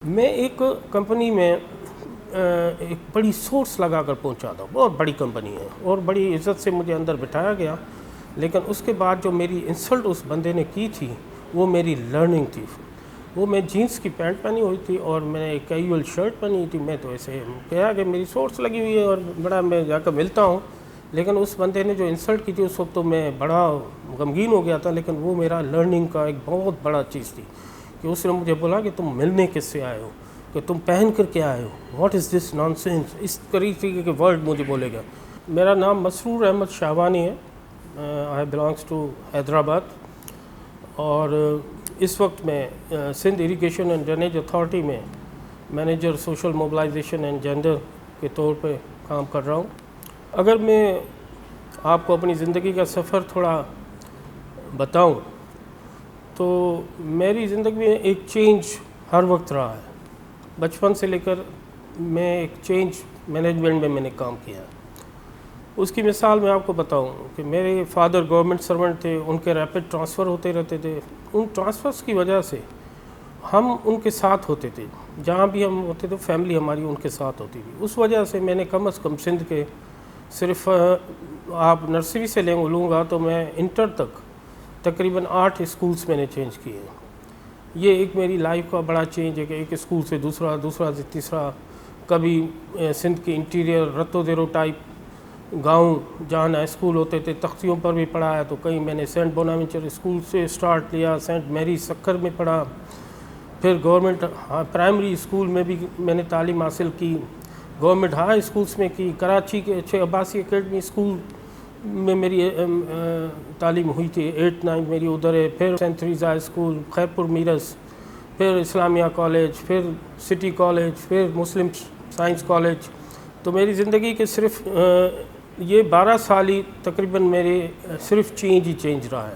میں ایک کمپنی میں ایک بڑی سورس لگا کر پہنچا تھا، بہت بڑی کمپنی ہے اور بڑی عزت سے مجھے اندر بٹھایا گیا، لیکن اس کے بعد جو میری انسلٹ اس بندے نے کی تھی وہ میری لرننگ تھی۔ وہ میں جینس کی پینٹ پہنی ہوئی تھی اور میں نے ایک کیجول شرٹ پہنی ہوئی تھی۔ میں تو ایسے کہا کہ میری سورس لگی ہوئی ہے اور بڑا میں جا کر ملتا ہوں، لیکن اس بندے نے جو انسلٹ کی تھی اس وقت تو میں بڑا غمگین ہو گیا تھا، لیکن وہ میرا لرننگ کا ایک بہت بڑا چیز تھی کہ اس نے مجھے بولا کہ تم ملنے کس سے آئے ہو، کہ تم پہن کر کے آئے ہو، what is this nonsense, اس طریقے کے ورڈ مجھے بولے گا۔ میرا نام مسرور احمد شاہوانی ہے، آئی بلانگس ٹو حیدرآباد، اور اس وقت میں Sindh irrigation and drainage authority میں manager social mobilisation and gender کے طور پہ کام کر رہا ہوں۔ اگر میں آپ کو اپنی زندگی کا سفر تھوڑا بتاؤں تو میری زندگی میں ایک چینج ہر وقت رہا ہے۔ بچپن سے لے کر میں ایک چینج مینجمنٹ میں نے کام کیا ہے۔ اس کی مثال میں آپ کو بتاؤں کہ میرے فادر گورنمنٹ سرونٹ تھے، ان کے ریپڈ ٹرانسفر ہوتے رہتے تھے۔ ان ٹرانسفرز کی وجہ سے ہم ان کے ساتھ ہوتے تھے، جہاں بھی ہم ہوتے تھے فیملی ہماری ان کے ساتھ ہوتی تھی۔ اس وجہ سے میں نے کم از کم سندھ کے صرف آپ نرسری سے لوں گا تو میں انٹر تک تقریباً 8 اسکولس میں نے چینج کیے ہیں۔ یہ ایک میری لائف کا بڑا چینج ہے کہ ایک اسکول سے دوسرا سے تیسرا، کبھی سندھ کی انٹیریئر رتو دیرو ٹائپ گاؤں جہاں نہ اسکول ہوتے تھے تختیوں پر بھی پڑھا ہے، تو کہیں میں نے سینٹ بوناوینچر اسکول سے اسٹارٹ لیا، سینٹ میری سکھر میں پڑھا، پھر گورنمنٹ پرائمری اسکول میں بھی میں نے تعلیم حاصل کی، گورنمنٹ ہائی اسکولس میں کی، کراچی کے اچھے عباسی اکیڈمی اسکول میں میری تعلیم ہوئی تھی، 8 9 میری ادھر ہے، پھر سینٹ تھریزا اسکول، خیرپور میرس، پھر اسلامیہ کالج، پھر سٹی کالج، پھر مسلم سائنس کالج۔ تو میری زندگی کے صرف یہ 12 سال ہی تقریباً میرے صرف چینج رہا ہے،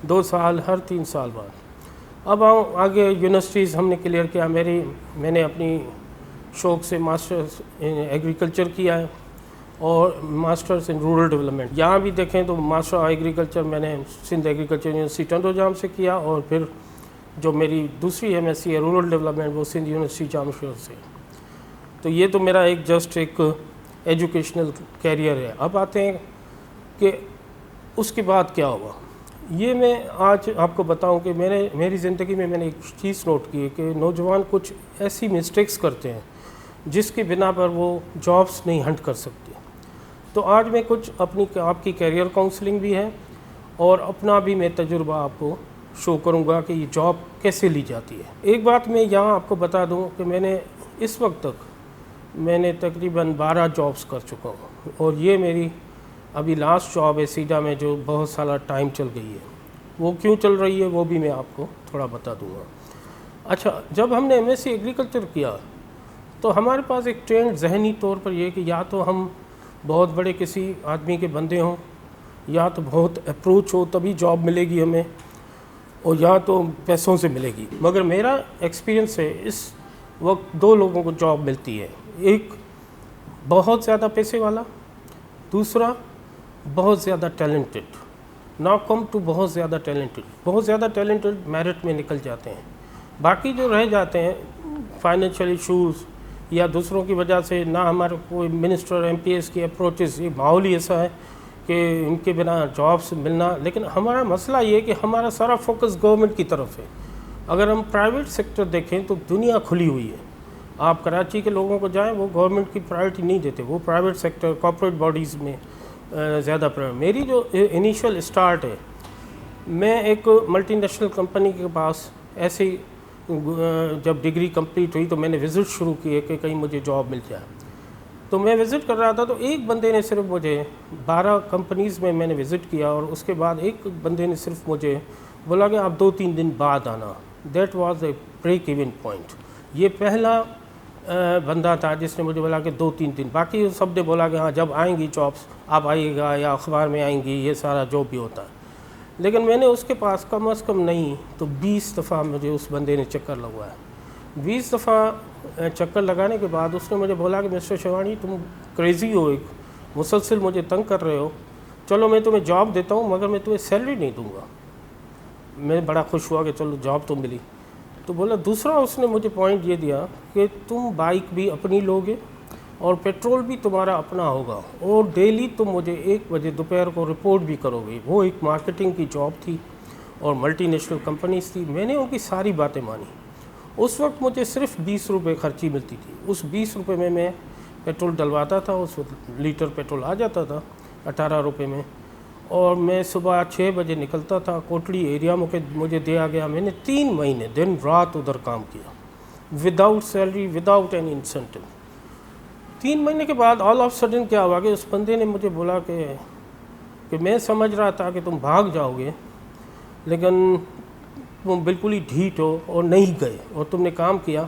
2 سال ہر 3 سال بعد۔ اب آگے یونیورسٹیز ہم نے کلیئر کیا، میں نے اپنی شوق سے ماسٹرز ان ایگریکلچر کیا ہے اور ماسٹرز ان رورل ڈیولپمنٹ۔ یہاں بھی دیکھیں تو ماسٹر آف ایگریکلچر میں نے سندھ ایگریکلچر یونیورسٹی ٹنڈو جام سے کیا، اور پھر جو میری دوسری ایم ایس سی ہے رورل ڈیولپمنٹ وہ سندھ یونیورسٹی جام شہر سے۔ تو یہ تو میرا جسٹ ایک ایجوکیشنل کیریئر ہے۔ اب آتے ہیں کہ اس کے بعد کیا ہوا۔ یہ میں آج آپ کو بتاؤں کہ میری زندگی میں نے ایک چیز نوٹ کی ہے کہ نوجوان کچھ ایسی مسٹیکس کرتے ہیں جس کی بنا پر وہ جابس نہیں ہنٹ کر سکتے۔ تو آج میں کچھ آپ کی کیریئر کاؤنسلنگ بھی ہے اور اپنا بھی میں تجربہ آپ کو شو کروں گا کہ یہ جاب کیسے لی جاتی ہے۔ ایک بات میں یہاں آپ کو بتا دوں کہ میں نے اس وقت تک میں نے تقریباً 12 جابس کر چکا ہوں، اور یہ میری ابھی لاسٹ جاب ہے سیڈا میں جو بہت سالہ ٹائم چل گئی ہے۔ وہ کیوں چل رہی ہے وہ بھی میں آپ کو تھوڑا بتا دوں گا۔ اچھا، جب ہم نے ایم ایس سی ایگریکلچر کیا تو ہمارے پاس ایک ٹرینڈ ذہنی طور پر یہ کہ یا تو ہم بہت بڑے کسی آدمی کے بندے ہوں، یا تو بہت اپروچ ہو تبھی جاب ملے گی ہمیں، اور یا تو پیسوں سے ملے گی۔ مگر میرا ایکسپیرینس ہے اس وقت 2 لوگوں کو جاب ملتی ہے، ایک بہت زیادہ پیسے والا، دوسرا بہت زیادہ ٹیلنٹڈ، نا کم ٹو بہت زیادہ ٹیلنٹڈ۔ بہت زیادہ ٹیلنٹڈ میرٹ میں نکل جاتے ہیں، باقی جو رہ جاتے ہیں فائنینشیل ایشوز یا دوسروں کی وجہ سے نہ ہمارے کوئی منسٹر ایم پی ایس کی اپروچز، یہ ماحول ہی ایسا ہے کہ ان کے بنا جابس ملنا۔ لیکن ہمارا مسئلہ یہ ہے کہ ہمارا سارا فوکس گورنمنٹ کی طرف ہے۔ اگر ہم پرائیویٹ سیکٹر دیکھیں تو دنیا کھلی ہوئی ہے، آپ کراچی کے لوگوں کو جائیں وہ گورنمنٹ کی پرائرٹی نہیں دیتے، وہ پرائیویٹ سیکٹر کارپوریٹ باڈیز میں زیادہ میری جو انیشیل اسٹارٹ ہے، میں ایک ملٹی نیشنل کمپنی کے پاس ایسے جب ڈگری کمپلیٹ ہوئی تو میں نے وزٹ شروع کیے کہ کہیں مجھے جاب مل جائے۔ تو میں وزٹ کر رہا تھا تو ایک بندے نے صرف مجھے 12 کمپنیز میں نے وزٹ کیا، اور اس کے بعد ایک بندے نے صرف مجھے بولا کہ آپ 2-3 دن بعد آنا۔ That was a break even point. یہ پہلا بندہ تھا جس نے مجھے بولا کہ 2-3 دن، باقی سب نے بولا کہ ہاں جب آئیں گی جابس آپ آئیے گا یا اخبار میں آئیں گی، یہ سارا جو بھی ہوتا ہے۔ لیکن میں نے اس کے پاس کم از کم نہیں تو 20 دفعہ مجھے اس بندے نے چکر لگوایا۔ 20 دفعہ چکر لگانے کے بعد اس نے مجھے بولا کہ مسٹر شاہوانی تم کریزی ہو، ایک مسلسل مجھے تنگ کر رہے ہو، چلو میں تمہیں جاب دیتا ہوں مگر میں تمہیں سیلری نہیں دوں گا۔ میں بڑا خوش ہوا کہ چلو جاب تو ملی۔ تو بولا دوسرا اس نے مجھے پوائنٹ یہ دیا کہ تم بائک بھی اپنی لوگے اور پیٹرول بھی تمہارا اپنا ہوگا اور ڈیلی تم مجھے 1 بجے دوپہر کو رپورٹ بھی کرو گے. وہ ایک مارکیٹنگ کی جاب تھی اور ملٹی نیشنل کمپنیز تھی. میں نے ان کی ساری باتیں مانی. اس وقت مجھے صرف 20 روپے خرچی ملتی تھی. اس 20 روپے میں پیٹرول ڈلواتا تھا. اس وقت لیٹر پیٹرول آ جاتا تھا 18 روپے میں, اور میں صبح 6 بجے نکلتا تھا. کوٹڑی ایریا مجھے دیا گیا. میں نے 3 مہینے دن رات ادھر کام کیا without salary, without any incentive. 3 مہینے کے بعد آل آف سڈن کیا ہوا کہ اس بندے نے مجھے بولا کہ میں سمجھ رہا تھا کہ تم بھاگ جاؤ گے, لیکن تم بالکل ہی ڈھیٹ ہو اور نہیں گئے اور تم نے کام کیا.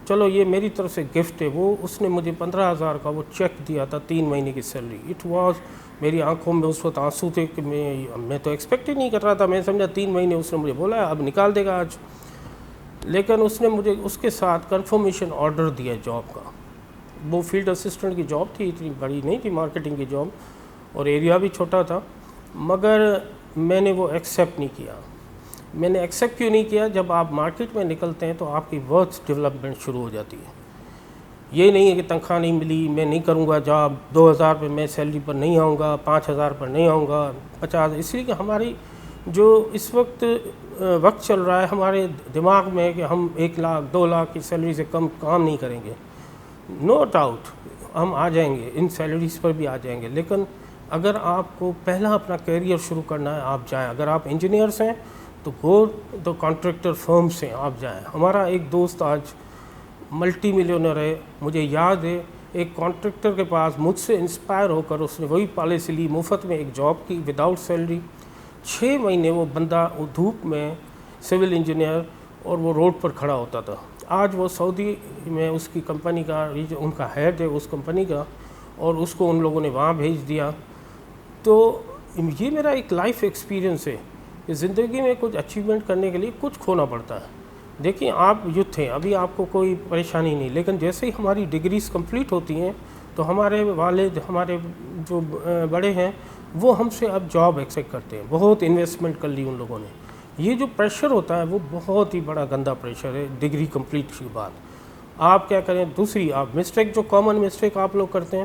چلو یہ میری طرف سے گفٹ ہے. وہ اس نے مجھے 15,000 کا وہ چیک دیا تھا 3 مہینے کی سیلری. اٹ واز, میری آنکھوں میں اس وقت آنسو تھے کہ میں تو ایکسپیکٹ ہی نہیں کر رہا تھا. میں سمجھا 3 مہینے اس نے مجھے بولا ہے اب نکال دے گا آج. لیکن اس نے مجھے اس کے ساتھ کنفرمیشن آرڈر دیا جاب کا. وہ فیلڈ اسسٹنٹ کی جاب تھی, اتنی بڑی نہیں تھی مارکیٹنگ کی جاب, اور ایریا بھی چھوٹا تھا. مگر میں نے وہ ایکسیپٹ نہیں کیا. میں نے ایکسیپٹ کیوں نہیں کیا؟ جب آپ مارکیٹ میں نکلتے ہیں تو آپ کی ورکس ڈیولپمنٹ شروع ہو جاتی ہے. یہ نہیں ہے کہ تنخواہ نہیں ملی میں نہیں کروں گا جاب, 2,000 پہ میں سیلری پر نہیں آؤں گا, 5,000 پر نہیں آؤں گا, 50. اس لیے کہ ہماری جو اس وقت چل رہا ہے ہمارے دماغ میں کہ ہم 1 لاکھ 2 لاکھ کی سیلری سے کم کام نہیں کریں گے. نو ڈاؤٹ ہم آ جائیں گے, ان سیلریز پر بھی آ جائیں گے. لیکن اگر آپ کو پہلا اپنا کیریئر شروع کرنا ہے آپ جائیں. اگر آپ انجینئرس ہیں تو گو تو کانٹریکٹر فرم سے آپ جائیں. ہمارا ایک دوست آج ملٹی ملینر ہے. مجھے یاد ہے ایک کانٹریکٹر کے پاس مجھ سے انسپائر ہو کر اس نے وہی پالیسی لی, مفت میں ایک جاب کی وداؤٹ سیلری. 6 مہینے وہ بندہ دھوپ میں سول انجینئر اور وہ روڈ پر کھڑا ہوتا تھا. آج وہ سعودی میں اس کی کمپنی کا ان کا ہیڈ ہے اس کمپنی کا, اور اس کو ان لوگوں نے وہاں بھیج دیا. تو یہ میرا ایک لائف ایکسپیرینس ہے کہ زندگی میں کچھ اچیومنٹ کرنے کے لیے کچھ کھونا پڑتا ہے. دیکھیں آپ یوتھ ہیں, ابھی آپ کو کوئی پریشانی نہیں, لیکن جیسے ہی ہماری ڈگریز کمپلیٹ ہوتی ہیں تو ہمارے والد, ہمارے جو بڑے ہیں وہ ہم سے اب جاب ایکسیپٹ کرتے ہیں. بہت انویسٹمنٹ کر لی ان لوگوں نے. یہ جو پریشر ہوتا ہے وہ بہت ہی بڑا گندا پریشر ہے ڈگری کمپلیٹ کے بعد. آپ کیا کریں؟ دوسری آپ مسٹیک, جو کامن مسٹیک آپ لوگ کرتے ہیں,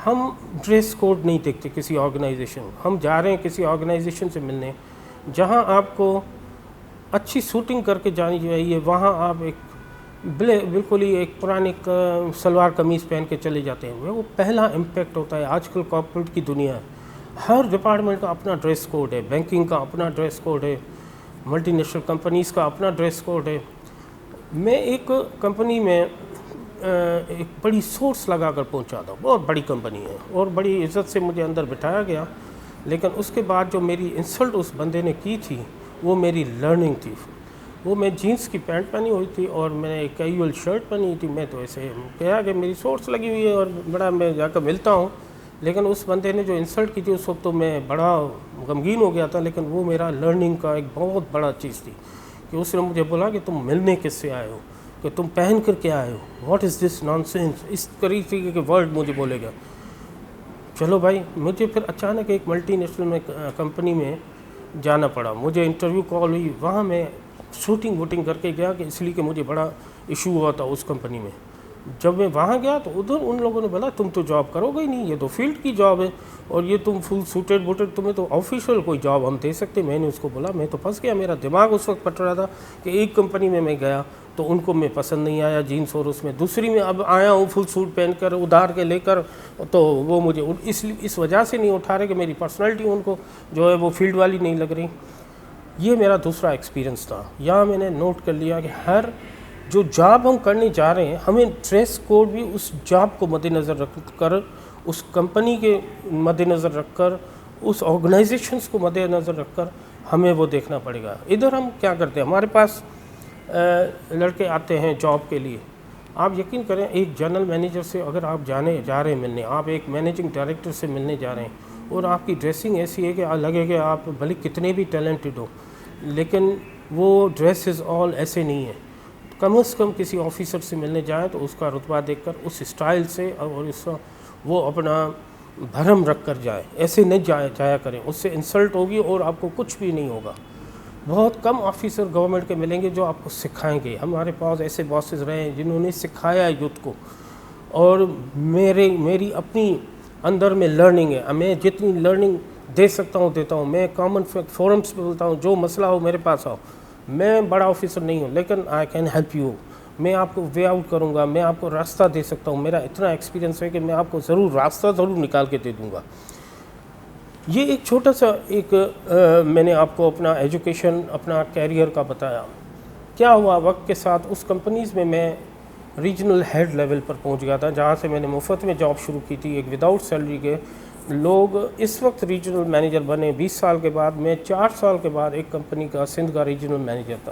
ہم ڈریس کوڈ نہیں دیکھتے کسی آرگنائزیشن. ہم جا رہے ہیں کسی آرگنائزیشن سے ملنے جہاں آپ کو اچھی سوٹنگ کر کے جانی چاہیے, وہاں آپ ایک بالکل ہی ایک پرانی سلوار قمیض پہن کے چلے جاتے ہیں. وہ پہلا امپیکٹ ہوتا ہے. آج کل کارپوریٹ کی دنیا ہے, ہر ڈپارٹمنٹ کا اپنا ڈریس کوڈ ہے. بینکنگ کا اپنا ڈریس کوڈ ہے, ملٹی نیشنل کمپنیز کا اپنا ڈریس کوڈ ہے. میں ایک کمپنی میں ایک بڑی سورس لگا کر پہنچا تھا. بہت بڑی کمپنی ہے اور بڑی عزت سے مجھے اندر بٹھایا گیا. لیکن اس کے بعد جو میری انسلٹ اس بندے نے کی تھی وہ میری لرننگ تھی. وہ میں جینس کی پینٹ پہنی ہوئی تھی اور میں نے ایک کیجول شرٹ پہنی تھی. میں تو ایسے کہا کہ میری سورس لگی ہوئی ہے اور بڑا میں جا کر ملتا ہوں. لیکن اس بندے نے جو انسلٹ کی تھی اس وقت تو میں بڑا غمگین ہو گیا تھا. لیکن وہ میرا لرننگ کا ایک بہت بڑا چیز تھی کہ اس نے مجھے بولا کہ تم ملنے کس سے آئے ہو, کہ تم پہن کر کے آئے ہو, what is this nonsense. اس طریقے کے ورڈ مجھے بولے گا. چلو بھائی, مجھے پھر اچانک ایک ملٹی نیشنل میں کمپنی میں جانا پڑا. مجھے انٹرویو کال ہوئی, وہاں میں شوٹنگ ووٹنگ کر کے گیا کہ اس لیے کہ مجھے بڑا ایشو ہوا تھا اس کمپنی میں. جب میں وہاں گیا تو ادھر ان لوگوں نے بولا تم تو جاب کرو گے ہی نہیں, یہ تو فیلڈ کی جاب ہے اور یہ تم فل سوٹیڈ بوٹیڈ, تمہیں تو آفیشیل کوئی جاب ہم دے سکتے. میں نے اس کو بولا میں تو پھنس گیا. میرا دماغ اس وقت پٹ رہا تھا کہ ایک کمپنی میں گیا تو ان کو میں پسند نہیں آیا جینس, اور اس میں دوسری میں اب آیا ہوں فل سوٹ پہن کر ادھار کے لے کر, تو وہ مجھے اس وجہ سے نہیں اٹھا رہے کہ میری پرسنالٹی ان کو جو ہے وہ فیلڈ والی نہیں لگ رہی. یہ میرا دوسرا ایکسپیرینس تھا. یہاں میں نے نوٹ کر لیا کہ ہر جو جاب ہم کرنے جا رہے ہیں ہمیں ڈریس کوڈ بھی اس جاب کو مد نظر رکھ کر, اس کمپنی کے مد نظر رکھ کر, اس آرگنائزیشنس کو مد نظر رکھ کر ہمیں وہ دیکھنا پڑے گا. ادھر ہم کیا کرتے ہیں, ہمارے پاس لڑکے آتے ہیں جاب کے لیے. آپ یقین کریں ایک جنرل مینیجر سے اگر آپ جا رہے ہیں ملنے, آپ ایک مینیجنگ ڈائریکٹر سے ملنے جا رہے ہیں اور آپ کی ڈریسنگ ایسی ہے کہ لگے کہ آپ بھلے کتنے بھی ٹیلنٹڈ ہو, لیکن وہ ڈریس از آل ایسے نہیں ہے. کم از کم کسی آفیسر سے ملنے جائیں تو اس کا رتبہ دیکھ کر اس اسٹائل سے اور اس وہ اپنا بھرم رکھ کر جائے. ایسے نہیں جایا کریں, اس سے انسلٹ ہوگی اور آپ کو کچھ بھی نہیں ہوگا. بہت کم آفیسر گورنمنٹ کے ملیں گے جو آپ کو سکھائیں گے. ہمارے پاس ایسے باسز رہے ہیں جنہوں نے سکھایا یوتھ کو, اور میری اپنی اندر میں لرننگ ہے. میں جتنی لرننگ دے سکتا ہوں دیتا ہوں. میں کامن فورمس پہ بولتا ہوں, جو مسئلہ ہو میرے پاس آؤ. میں بڑا آفیسر نہیں ہوں لیکن آئی کین ہیلپ یو. میں آپ کو وے آؤٹ کروں گا, میں آپ کو راستہ دے سکتا ہوں. میرا اتنا ایکسپیرینس ہے کہ میں آپ کو ضرور راستہ ضرور نکال کے دے دوں گا. یہ ایک چھوٹا سا میں نے آپ کو اپنا ایجوکیشن, اپنا کیریئر کا بتایا. کیا ہوا وقت کے ساتھ اس کمپنیز میں ریجنل ہیڈ لیول پر پہنچ گیا تھا, جہاں سے میں نے مفت میں جاب شروع کی تھی ایک وداؤٹ سیلری کے. لوگ اس وقت ریجنل مینیجر بنے 20 سال کے بعد. میں 4 سال کے بعد ایک کمپنی کا سندھ کا ریجنل مینیجر تھا.